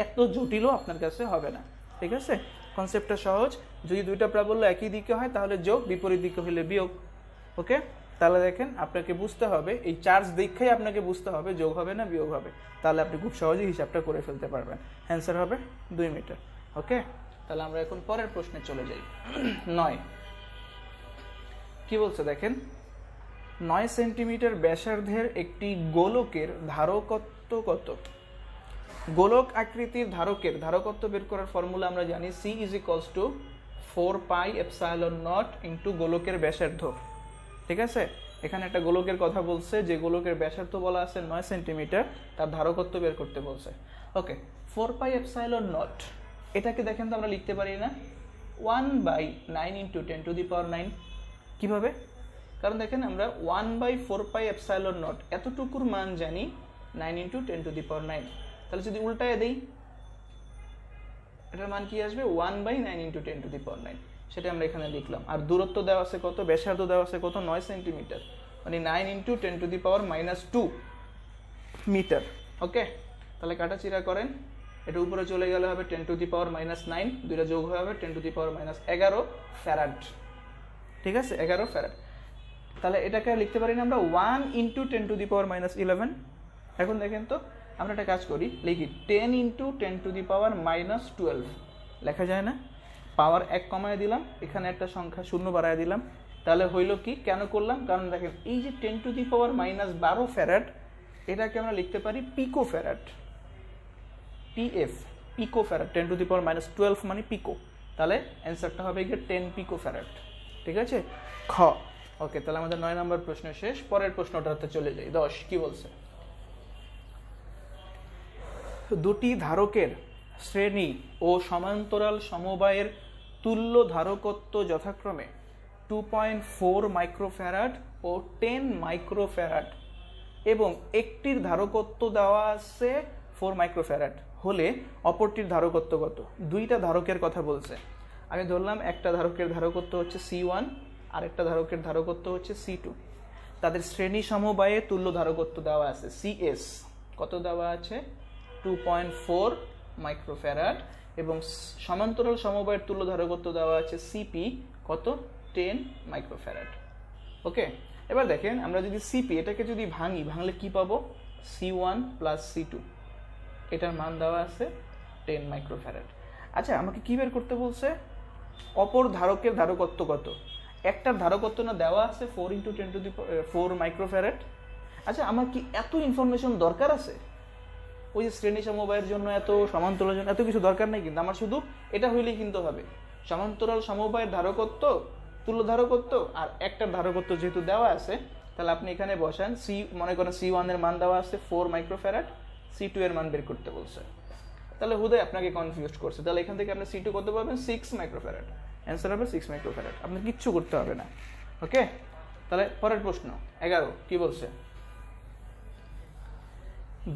A: এত জটিলও আপনার কাছে হবে না। ঠিক আছে, কনসেপ্টটা সহজ। যদি দুইটা প্রাবল্য একই দিকে হয় তাহলে যোগ, বিপরীত দিকে হলে বিয়োগ। ওকে, তাহলে দেখেন আপনাকে বুঝতে হবে, এই চার্জ দেখেই আপনাকে বুঝতে হবে যোগ হবে না বিয়োগ হবে, তাহলে আপনি খুব সহজেই হিসাবটা করে ফেলতে পারবেন। অ্যান্সার হবে 2 মিটার। ওকে, তাহলে আমরা এখন পরের প্রশ্নে চলে যাই। 9 কি বলছে দেখেন, 9 সেন্টিমিটার ব্যাসার্ধের একটি গোলকের ধারকত্ব কত? গোলক আকৃতির ধারকত্ব বের করার ফর্মুলা আমরা জানি, C = 4πε0 ইন্টু গোলকের ব্যাসার্ধ। ঠিক আছে, এখানে একটা গোলকের কথা বলছে, যে গোলকের ব্যাসার্ধ বলা আছে 9 সেন্টিমিটার, তার ধারকত্ব বের করতে বলছে। ওকে, 4πε0 এটাকে দেখেন তো আমরা লিখতে পারি না 1/9 × 10⁹। কিভাবে? কারণ দেখেন আমরা 1/4πε0 এতটুকুর মান জানি 9 × 10⁹। তাহলে যদি উল্টায় দেই, এটার মান কি আসবে? 1/9 × 10⁹। সেটা আমরা এখানে লিখলাম। আর দূরত্ব দেওয়া আছে কত? ব্যাসার্ধ দেওয়া আছে কত? 9 সেন্টিমিটার, মানে 9 × 10⁻² মিটার। ওকে, তাহলে কাটাচিরা করেন, এটা উপরে চলে গেলে হবে 10⁻⁹, দুইটা যোগ হয়ে হবে 10⁻11 ফ্যারাড। ঠিক আছে, 11 ফ্যারাড। তাহলে এটাকে লিখতে পারি না আমরা 1 × 10⁻11। এখন দেখেন তো, আমরা একটা কাজ করি, লিখি 10 × 10⁻12 লেখা যায় না? পাওয়ার 1 কমায় দিলাম, এখানে একটা সংখ্যা 0 বাড়ায় দিলাম, তাহলে হইল কি? কেন করলাম? কারণ দেখেন এই যে 10⁻12 ফ্যারাড, এটাকে আমরা লিখতে পারি পিকো ফ্যারাড, PF, পিকো ফ্যারাড। 10⁻12 মানে পিকো, তাহলে অ্যান্সারটা হবে গিয়ে 10 পিকো ফ্যারাড। ঠিক আছে, খ। ওকে, তাহলে আমাদের 9 নম্বর প্রশ্ন শেষ। পরের প্রশ্নটাতে চলে যাই। 10 কি বলছে? দুটি ধারকের শ্রেণী ও সমান্তরাল সমবায়ের তুল্য ধারকত্ব যথাক্রমে 2.4 মাইক্রোফ্যারাড ও 10 মাইক্রোফ্যারাড এবং একটির ধারকত্ব দেওয়া আছে 4 মাইক্রোফ্যারাড হলে অপরটির ধারকত্ব কত? দুইটা ধারকের কথা বলছে। আমি ধরলাম একটা ধারকের ধারকত্ব হচ্ছে C1 আর একটা ধারকের ধারকত্ব হচ্ছে C2। তাদের শ্রেণী সমবায়ে তুল্য ধারকত্ব দেওয়া আছে সিএস, কত দেওয়া আছে 2.4 মাইক্রোফ্যারাড, এবং সমান্তরাল সমবায়ের তুল্য ধারকত্ব দেওয়া আছে সিপি, কত 10 মাইক্রোফ্যারাড। ওকে, এবার দেখেন আমরা যদি সিপি এটাকে যদি ভাঙলে কি পাবো, C1 প্লাস C2, এটার মান দেওয়া আছে 10 মাইক্রোফ্যারাড। আচ্ছা, আমাকে কি বের করতে বলছে, অপর ধারকের ধারকত্ব কত, একটার ধারকত্ব না দেওয়া আছে 4 × 10⁴ মাইক্রোফ্যারাড। আচ্ছা, আমার কি এত ইনফরমেশন দরকার আছে? ওই যে শ্রেণী সমবায়ের জন্য এত, সমান্তরালের জন্য এত কিছু দরকার নেই, কিন্তু আমার শুধু এটা হইলেই কিন্তু হবে। সমান্তরাল সমবায়ের ধারকত্ব, তুল্য ধারকত্ব আর একটার ধারকত্ব যেহেতু দেওয়া আছে, তাহলে আপনি এখানে বসান মনে করেন C1 এর মান দেওয়া আছে 4 মাইক্রোফ্যারাড, C2 এর মান বের করতে বলছে, তাহলে হুদাই আপনাকে কনফিউজ করছে। তাহলে এখান থেকে আপনি C2 কত পাবেন, 6 মাইক্রোফ্যারাড, অ্যান্সার হবে 6 মাইক্রোফ্যারাড। আপনার কিচ্ছু করতে হবে না। ওকে, তাহলে পরের প্রশ্ন 11 কি বলছে,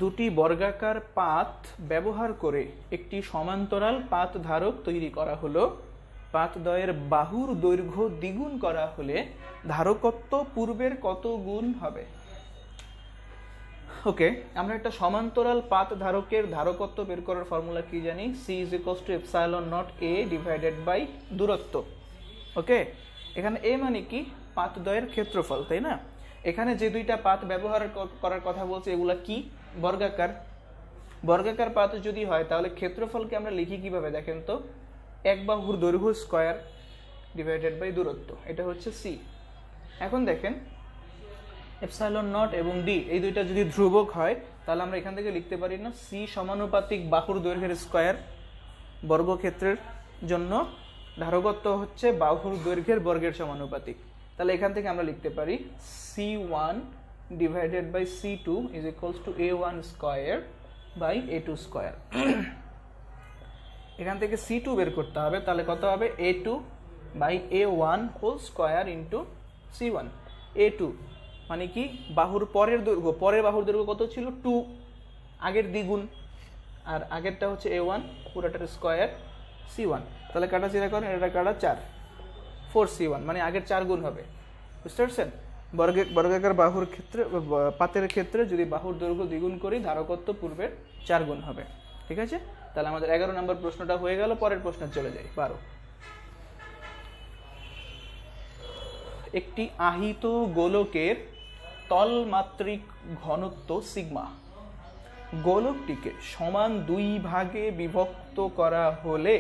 A: দুটি বর্গাকার পাত ব্যবহার করে একটি সমান্তরাল পাত ধারক তৈরি করা হলো। পাতদ্বয়ের বাহুর দৈর্ঘ্য দ্বিগুণ করা হলে ধারকত্ব পূর্বের কত গুণ হবে? ওকে, আমরা একটা সমান্তরাল পাত ধারকের ধারকত্ব বের করার ফর্মুলা কি জানি, C = ε0A ডিভাইডেড বাই দূরত্ব। ওকে, এখানে A মানে কি, পাতদ্বয়ের ক্ষেত্রফল, তাই না? এখানে যে দুইটা পাত ব্যবহার করার কথা বলছে এগুলা কি, বর্গাকার। বর্গাকার পাত যদি হয় তাহলে ক্ষেত্রফলকে আমরা লিখি কিভাবে দেখেন তো, এক বাহুর দৈর্ঘ্য স্কয়ার ডিভাইডেড বাই দূরত্ব, এটা হচ্ছে C। এখন দেখেন ε0 এবং D এই দুইটা যদি ধ্রুবক হয় তাহলে আমরা এখান থেকে লিখতে পারি না, C সমানুপাতিক বাহুর দৈর্ঘ্যের স্কয়ার, বর্গক্ষেত্রের জন্য ধারকত্ব হচ্ছে বাহুর দৈর্ঘ্যের বর্গের সমানুপাতিক। তাহলে এখান থেকে আমরা লিখতে পারি C1 divided by C2 = A1 square by A2 square. এখান থেকে C2 বের করতে হবে, তাহলে কত হবে, A2 by A1 whole square into C1। A2 মানে কি, বাহুর পরের দৈর্ঘ্য, পরের বাহুর দৈর্ঘ্য কত ছিল 2, আগের দ্বিগুণ, আর আগেরটা হচ্ছে A1 পুরোটার স্কয়ার C1। তাহলে কাটা চিরা করেন, এটা কাটা 4, 4C1 মানে আগের 4 গুণ হবে। বুঝতে পারছেন? বর্গাকার বাহুর ক্ষেত্রে, পাতের ক্ষেত্রে যদি বাহুর দৈর্ঘ্য দ্বিগুণ করি ধারকত্ব পূর্বের 4 গুণ হবে। ঠিক আছে, তাহলে আমাদের 11 নম্বর প্রশ্নটা হয়ে গেল। পরের প্রশ্নে চলে যাই, 12। একটি আহিত গোলকের তলমাত্রিক ঘনত্ব সিগমা, গোলকটিকে সমান 2 ভাগে বিভক্ত করা হলে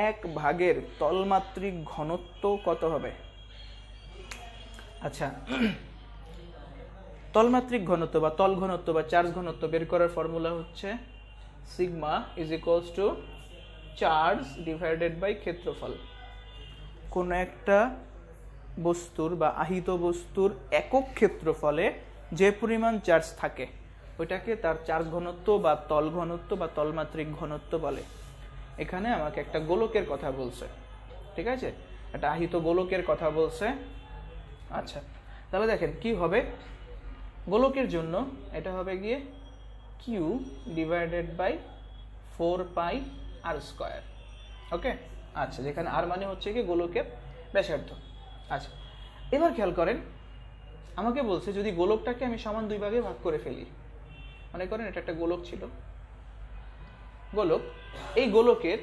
A: 1 ভাগের তলমাত্রিক ঘনত্ব কত হবে? আচ্ছা, তলমাত্রিক ঘনত্ব বা তল ঘনত্ব বা চার্জ ঘনত্ব বের করার ফর্মুলা হচ্ছে সিগমা = চার্জ ডিভাইডেড বাই ক্ষেত্রফল। কোন একটা বস্তুর বা আহিত বস্তুর একক ক্ষেত্রফলে যে পরিমাণ চার্জ থাকে ওইটাকে তার চার্জ ঘনত্ব বা তল ঘনত্ব বা তলমাত্রিক ঘনত্ব বলে। এখানে আমাকে একটা গোলকের কথা বলছে, ঠিক আছে, একটা আহিত গোলকের কথা বলছে। আচ্ছা, তাহলে দেখেন কি হবে, গোলকের জন্য এটা হবে গিয়ে Q ডিভাইডেড বাই 4πr²। ওকে, আচ্ছা, যেখানে আর মানে হচ্ছে কি গোলকের ব্যাসার্ধ। আচ্ছা, এবার খেয়াল করেন, আমাকে বলছে যদি গোলকটাকে আমি সমান 2 ভাগে ভাগ করে ফেলি, মনে করেন এটা একটা গোলক ছিল, গোলক, এই গোলকের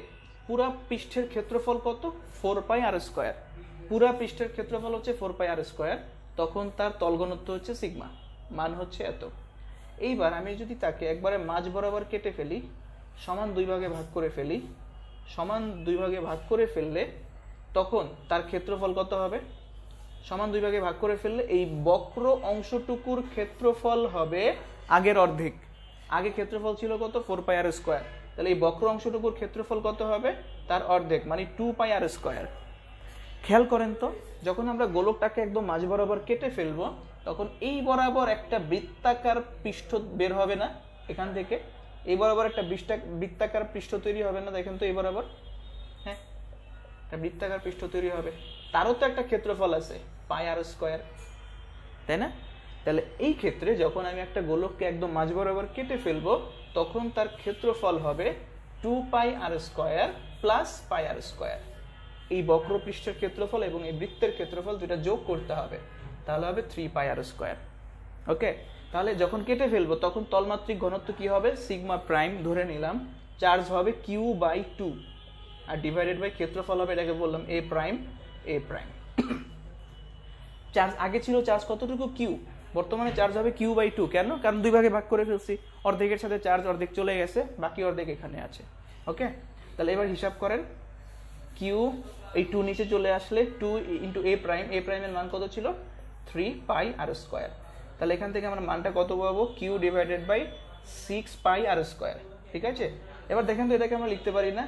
A: পুরা পৃষ্ঠের ক্ষেত্রফল কত, 4πr²। পুরা পৃষ্ঠের ক্ষেত্রফল হচ্ছে 4πr², তখন তার তল ঘনত্ব হচ্ছে সিগমা, মান হচ্ছে এত। এইবার আমি যদি তাকে একবারে মাঝ বরাবর কেটে ফেলি, সমান 2 ভাগে ভাগ করে ফেলি, সমান 2 ভাগে ভাগ করে ফেললে তখন তার ক্ষেত্রফল কত হবে, সমান 2 ভাগে ভাগ করে ফেললে এই বক্র অংশটুকুর ক্ষেত্রফল হবে আগের অর্ধেক। আগে ক্ষেত্রফল ছিল কত, 4πr², তাহলে এই বক্র অংশটুকুর ক্ষেত্রফল কত হবে, তার অর্ধেক মানে 2πr²। খেয়াল করেন তো, যখন আমরা গোলকটাকে একদম মাঝ বরাবর কেটে ফেলবো তখন এই বরাবর একটা বৃত্তাকার পৃষ্ঠ বের হবে না, এখান থেকে এই বরাবর একটা বৃত্তাকার পৃষ্ঠ তৈরি হবে না, দেখেন তো এই বরাবর, হ্যাঁ, একটা বৃত্তাকার পৃষ্ঠ তৈরি হবে, তারও তো একটা ক্ষেত্রফল আছে πr², তাই না? তাহলে এই ক্ষেত্রে যখন আমি একটা গোলককে একদম মাঝ বরাবর কেটে ফেলবো তখন তার ক্ষেত্রফল হবে 2πr² প্লাস πr²। এই বক্র পৃষ্ঠের ক্ষেত্রফল এবং এই বৃত্তের ক্ষেত্রফল দুটা যোগ করতে হবে, তাহলে হবে 3 পাই আর স্কোয়ার। ওকে, তাহলে যখন কেটে ফেলবো তখন তলমাত্রিক ঘনত্ব কি হবে, সিগমা প্রাইম ধরে নিলাম, চার্জ হবে কিউ বাই 2 আর ডিভাইডেড বাই ক্ষেত্রফল হবে, এটাকে বললাম এ প্রাইম। চার্জ আগে ছিল চার্জ কতটুকু, কিউ, বর্তমানে চার্জ হবে কিউ বাই 2। কেন? কারণ দুই ভাগে ভাগ করে ফেলছি, অর্ধেকের সাথে চার্জ অর্ধেক চলে গেছে, বাকি অর্ধেক এখানে আছে। ওকে, তাহলে এবার হিসাব করেন, কিউ এই 2 নিচে চলে আসলে 2 ইন্টু এ প্রাইমের মান কত ছিল, 3 পাই আর স্কোয়ার। তাহলে এখান থেকে আমরা মানটা কত পাবো, Q divided by 6 pi R square. ঠিক আছে, এবার দেখেন তো এটাকে আমরা লিখতে পারি না,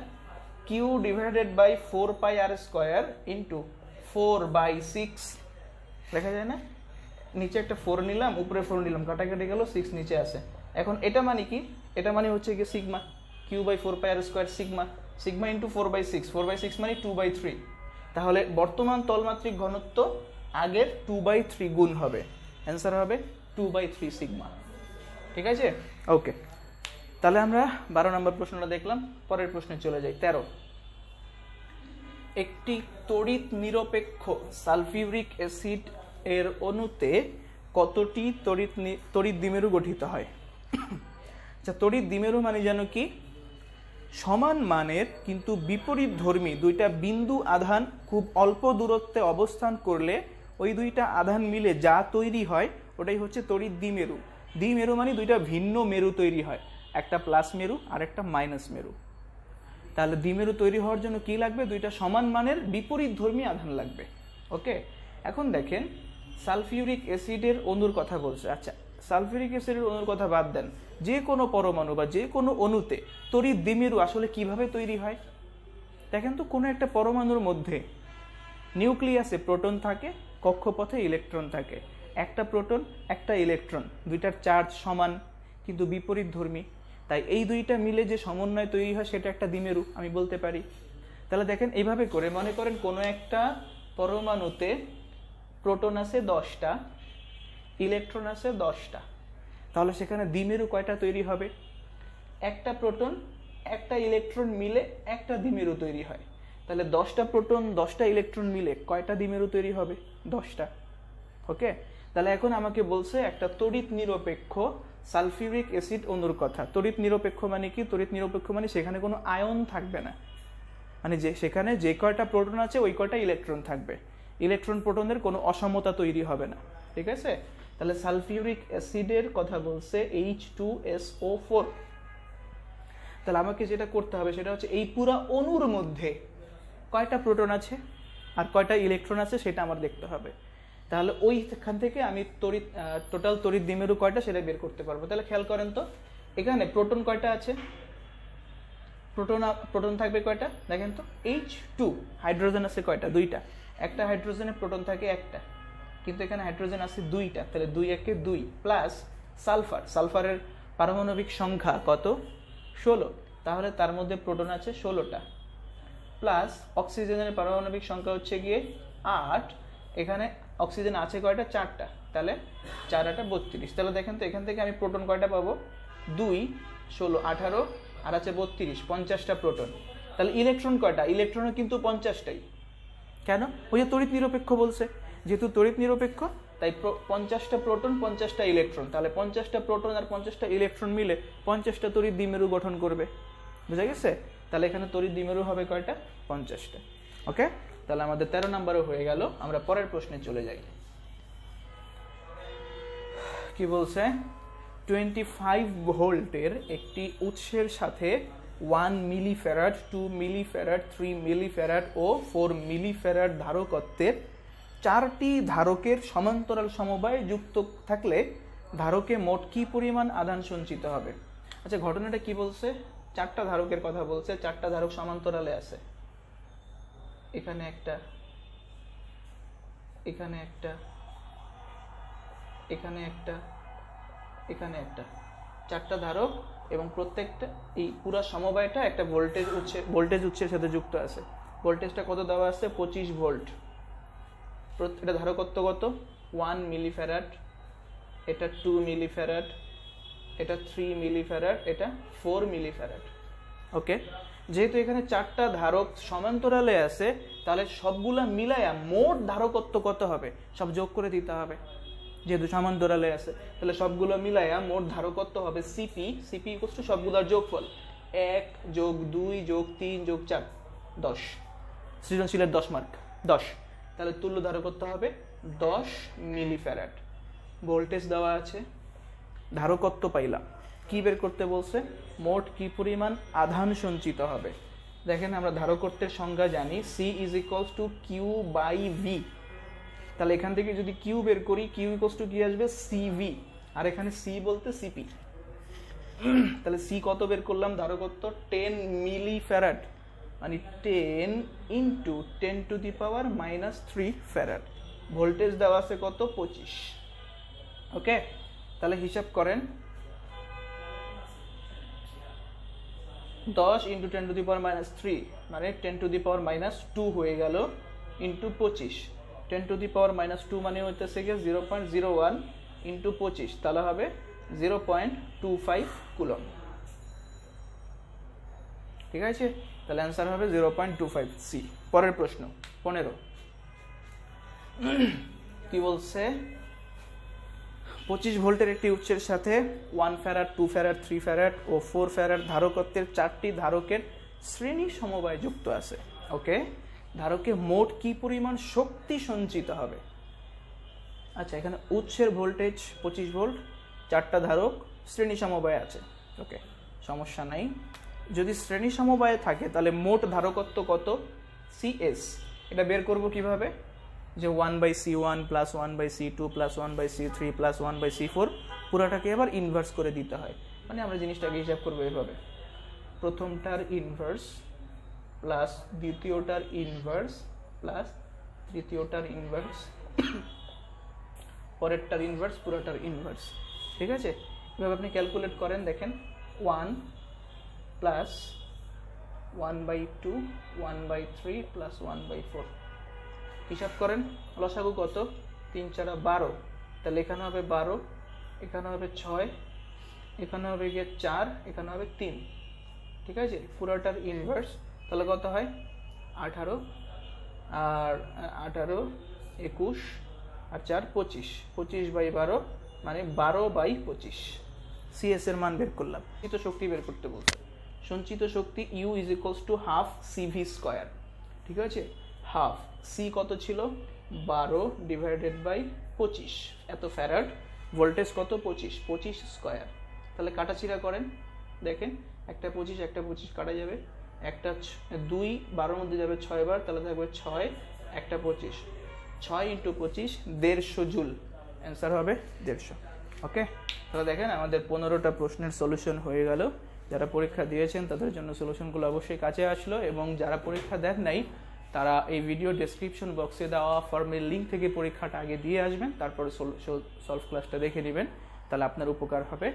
A: Q divided by 4 pi R square into 4 by 6, লেখা যায় না? নিচে একটা 4 নিলাম, উপরে 4 নিলাম, কাটাকাটি গেল, 6 নিচে আছে। এখন এটা মানে কি, এটা মানে হচ্ছে কি sigma, Q by 4 pi R square sigma into 4 by 6 মানে 2 বাই 3। তাহলে বর্তমান তলমাত্রিক ঘনত্ব আগের 2 বাই 3 গুণ হবে, অ্যান্সার হবে 2 বাই 3 সিগমা। ঠিক আছে, ওকে, তাহলে আমরা 12 নম্বর প্রশ্নটা দেখলাম। পরের প্রশ্নে চলে যাই, 13। একটি তড়িৎ নিরপেক্ষ সালফিউরিক অ্যাসিড এর অণুতে কতটি তড়িৎ দ্বিমেরু গঠিত হয়? আচ্ছা, তড়িৎ দ্বিমেরু মানে যেন কি, সমান মানের কিন্তু বিপরীত ধর্মী দুইটা বিন্দু আধান খুব অল্প দূরত্বে অবস্থান করলে ওই দুইটা আধান মিলে যা তৈরি হয় ওটাই হচ্ছে তড়িৎ দ্বিমেরু। দ্বিমেরু মানে দুইটা ভিন্ন মেরু তৈরি হয়, একটা প্লাস মেরু আর একটা মাইনাস মেরু। তাহলে দ্বিমেরু তৈরি হওয়ার জন্য কি লাগবে, দুইটা সমান মানের বিপরীত ধর্মী আধান লাগবে। ওকে, এখন দেখেন সালফিউরিক অ্যাসিডের অণুর কথা বলছে। আচ্ছা, সালফিউরিক অ্যাসিডের অণুর কথা বাদ দেন, যে কোনো পরমাণু বা যে কোনো অণুতে তড়িৎ দ্বিমেরু আসলে কিভাবে তৈরি হয়? দেখেন তো, কোনো একটা পরমাণুর মধ্যে নিউক্লিয়াসে প্রোটন থাকে, কক্ষপথে ইলেকট্রন থাকে, একটা প্রোটন একটা ইলেকট্রন, দুইটার চার্জ সমান কিন্তু বিপরীত ধর্মী, তাই এই দুইটা মিলে যে সমন্বয় তৈরি হয় সেটা একটা দ্বিমেরু আমি বলতে পারি। তাহলে দেখেন এইভাবে করে, মনে করেন কোনো একটা পরমাণুতে প্রোটন আছে 10টা, ইলেকট্রন আছে 10টা, তাহলে সেখানে দ্বিমেরু কয়টা তৈরি হবে? একটা প্রোটন একটা ইলেকট্রন মিলে একটা দ্বিমেরু তৈরি হয়। তাহলে 10টা প্রোটন 10টা ইলেকট্রন মিলে কয়টা দ্বিমেরু তৈরি হবে? 10টা। ওকে, তাহলে এখন আমাকে বলছে একটা তড়িৎ নিরপেক্ষ সালফিউরিক অ্যাসিড অণুর কথা। তড়িৎ নিরপেক্ষ মানে কি? তড়িৎ নিরপেক্ষ মানে সেখানে কোনো আয়ন থাকবে না, মানে যে সেখানে যে কয়টা প্রোটন আছে ওই কয়টা ইলেকট্রন থাকবে, ইলেকট্রন প্রোটনের কোনো অসমতা তৈরি হবে না। ঠিক আছে, তাহলে সালফিউরিক অ্যাসিডের কথা বলছে H2SO4। তাহলে আমাকে যেটা করতে হবে সেটা হচ্ছে এই পুরা অণুর মধ্যে কয়টা প্রোটন আছে আর কয়টা ইলেকট্রন আছে সেটা আমার দেখতে হবে। তাহলে ওইখান থেকে আমি টোটাল তড়িৎ দ্বিমেরু কয়টা সেটা বের করতে পারবো। তাহলে খেয়াল করেন তো, এখানে প্রোটন কয়টা আছে? প্রোটন থাকবে কয়টা দেখেন তো, H2। হাইড্রোজেন আছে কয়টা? 2টা। একটা হাইড্রোজেনে প্রোটন থাকে একটা, কিন্তু এখানে হাইড্রোজেন আছে 2টা, তাহলে 2 একে 2 প্লাস সালফারের পারমাণবিক সংখ্যা কত? 16, তাহলে তার মধ্যে প্রোটন আছে 16টা, প্লাস অক্সিজেনের পারমাণবিক সংখ্যা হচ্ছে গিয়ে 8, এখানে অক্সিজেন আছে কয়টা? 4টা, তাহলে 4 8 32। তাহলে দেখেন তো এখান থেকে আমি প্রোটন কয়টা পাবো? 2 16 18 আর আছে 32, 50টা প্রোটন। তাহলে ইলেকট্রন কয়টা? ইলেকট্রনও কিন্তু 50টাই। কেন? ওই যে তড়িৎ নিরপেক্ষ বলছে, যেহেতু তড়িৎ নিরপেক্ষ তাই 50টা প্রোটন 50টা ইলেকট্রন, তাহলে 50টা প্রোটন আর 50টা ইলেকট্রন মিলে 50টা তড়িৎ দ্বিমেরু গঠন করবে। বুঝা গেছে? তাহলে এখানে তড়িৎ দ্বিমেরু হবে কয়টা? 50টা। ওকে, তাহলে আমাদের 13 নম্বরও হয়ে গেল। আমরা পরের প্রশ্নে চলে যাই। কি বলছে? 25 ভোল্টের একটি উৎসের সাথে 1 মিলিফ্যারাড, 2 মিলিফ্যারাড, 3 মিলিফ্যারাড ও 4 মিলিফ্যারাড ধারকত্বের 4টি ধারকের সমান্তরাল সমবায় যুক্ত থাকলে ধারকে মোট কি পরিমাণ আধান সঞ্চিত হবে? আচ্ছা, ঘটনাটা কি বলছে? 4টা ধারকের কথা বলছে, 4টা ধারক সমান্তরালে আছে, এখানে একটা, এখানে একটা, এখানে একটা, এখানে একটা, 4টা ধারক এবং প্রত্যেকটা এই পুরো সমবায়টা একটা ভোল্টেজ উৎসের সাথে যুক্ত আছে। ভোল্টেজটা কত দেওয়া আছে? 25 ভোল্ট। এটা ধারকত্ব কত? 1 মিলিফ্যারাড, এটা 2 মিলিফ্যারাড, এটা 3 মিলিফ্যারাড, এটা 4 মিলিফ্যারাড। ওকে, যেহেতু এখানে 4টা ধারক সমান্তরালে আছে, তাহলে সবগুলা মিলায়া মোট ধারকত্ব কত হবে সব যোগ করে দিতে হবে। যেহেতু সমান্তরালে আছে, তাহলে সবগুলো মিলায়া মোট ধারকত্ব হবে সিপি। সিপি ইকুয়ালস টু সবগুলোর যোগফল, 1 যোগ 2 যোগ 3 যোগ 4, 10। সৃজনশীলের 10 মার্ক, 10। তাহলে তুল্য ধারকত্ব হবে 10 মিলিফ্যারাড। ভোল্টেজ দেওয়া আছে, ধারকত্ব পাইলাম। কি বের করতে বলছে? মোট কি পরিমাণ আধান সঞ্চিত হবে। দেখেন আমরা ধারকত্বের সংজ্ঞা জানি, C is equals to Q by V. তাহলে এখান থেকে যদি কিউ বের করি, কিউ ইকুয়ালস টু কি আসবে? সিভি। আর এখানে সি বলতে সিপি। তাহলে সি কত বের করলাম? ধারকত্ব 10 মিলিফ্যারাড, মানে 10 into 10 to the power -3 farad. Voltage দেওয়া আছে কত? 25। ওকে, তাহলে হিসাব করেন, 10 ইন্টু 10 টু দি পাওয়ার -3 মানে 10 টু দি পাওয়ার -2 হয়ে গেল, ইন্টু 25। 10 টু দি পাওয়ার -2 মানে হইতেছে গিয়ে 0.01 ইন্টু 25, তাহলে হবে 0.25 কুলম। ঠিক আছে, তাহলে অ্যান্সার হবে 0.25 সি। পরের প্রশ্ন 15 কি বলছে? 25 ভোল্টের একটি উৎসের সাথে 1 ফ্যারাড, 2 ফ্যারাড, 3 ফ্যারাড ও 4 ফ্যারাড ধারকত্বের 4টি ধারকের শ্রেণী সমবায় যুক্ত আছে। ওকে, ধারকে মোট কি পরিমাণ শক্তি সঞ্চিত হবে? আচ্ছা, এখানে উৎসের ভোল্টেজ 25 ভোল্ট, 4টা ধারক, শ্রেণী সমবায় আছে। ওকে, সমস্যা নাই। যদি শ্রেণী সমবায়ে থাকে তাহলে মোট ধারকত্ব কত? সিএস। এটা বের করব কিভাবে? যে 1/C1 plus 1/C2 plus 1/C3 plus 1/C4 পুরাটাকে আবার ইনভার্স করে দিতে হয়। মানে আমরা জিনিসটাকে হিসাব করবো এভাবে, প্রথমটার ইনভার্স প্লাস দ্বিতীয়টার ইনভার্স প্লাস তৃতীয়টার ইনভার্স, পরেরটার ইনভার্স, পুরাটার ইনভার্স। ঠিক আছে, এভাবে আপনি ক্যালকুলেট করেন। দেখেন 1 প্লাস 1/2 1/3 প্লাস 1/4, হিসাব করেন লসাগু কত? 3 × 4 = 12। তাহলে এখানে হবে 12, এখানে হবে 6, এখানে হবে গিয়ে 4, এখানে হবে 3। ঠিক আছে, পুরাটার ইনভার্স তাহলে কত হয়? 18, আর 18 21 আর 4 25, 25/12 মানে 12/25। সিএস এর মান বের করলাম। সঞ্চিত শক্তি বের করতে বলছে। সঞ্চিত শক্তি U is equals to half CV square. ঠিক আছে, হাফ সি কত ছিল? 12 ডিভাইডেড বাই 25, এত ফ্যারাড। ভোল্টেজ কত? 25, 25 স্কোয়ার। তাহলে কাটাছিড়া করেন, দেখেন একটা 25 একটা 25 কাটা যাবে, একটা 2 12 মধ্যে যাবে 6 বার, তাহলে থাকবে 6, একটা 25, 6 ইন্টু 25 150 জুল। অ্যান্সার হবে 150। ওকে, তাহলে দেখেন আমাদের 15টা প্রশ্নের সলিউশন হয়ে গেল। যারা পরীক্ষা দিয়েছেন তাদের জন্য সলিউশনগুলো অবশ্যই কাছে আসলো, এবং যারা পরীক্ষা দেন নাই তারা এই ভিডিও ডেসক্রিপশন বক্সে দেওয়া ফর্মের লিঙ্ক থেকে পরীক্ষাটা আগে দিয়ে আসবেন, তারপরে সলভ ক্লাসটা দেখে নেবেন, তাহলে আপনার উপকার হবে।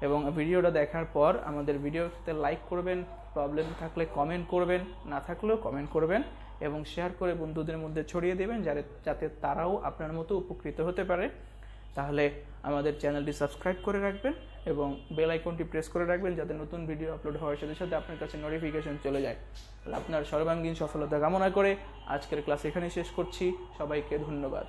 A: এবং ভিডিওটা দেখার পর আমাদের ভিডিওতে লাইক করবেন, প্রবলেম থাকলে কমেন্ট করবেন, না থাকলেও কমেন্ট করবেন, এবং শেয়ার করে বন্ধুদের মধ্যে ছড়িয়ে দেবেন যাতে তারাও আপনার মতো উপকৃত হতে পারে। তাহলে আমাদের চ্যানেলটি সাবস্ক্রাইব করে রাখবেন এবং বেল আইকনটি প্রেস করে রাখবেন, যাতে নতুন ভিডিও আপলোড হওয়ার সাথে সাথে আপনার কাছে নোটিফিকেশন চলে যায়। আপনার সর্বাঙ্গীন সফলতা কামনা করে আজকের ক্লাস এখানেই শেষ করছি। সবাইকে ধন্যবাদ।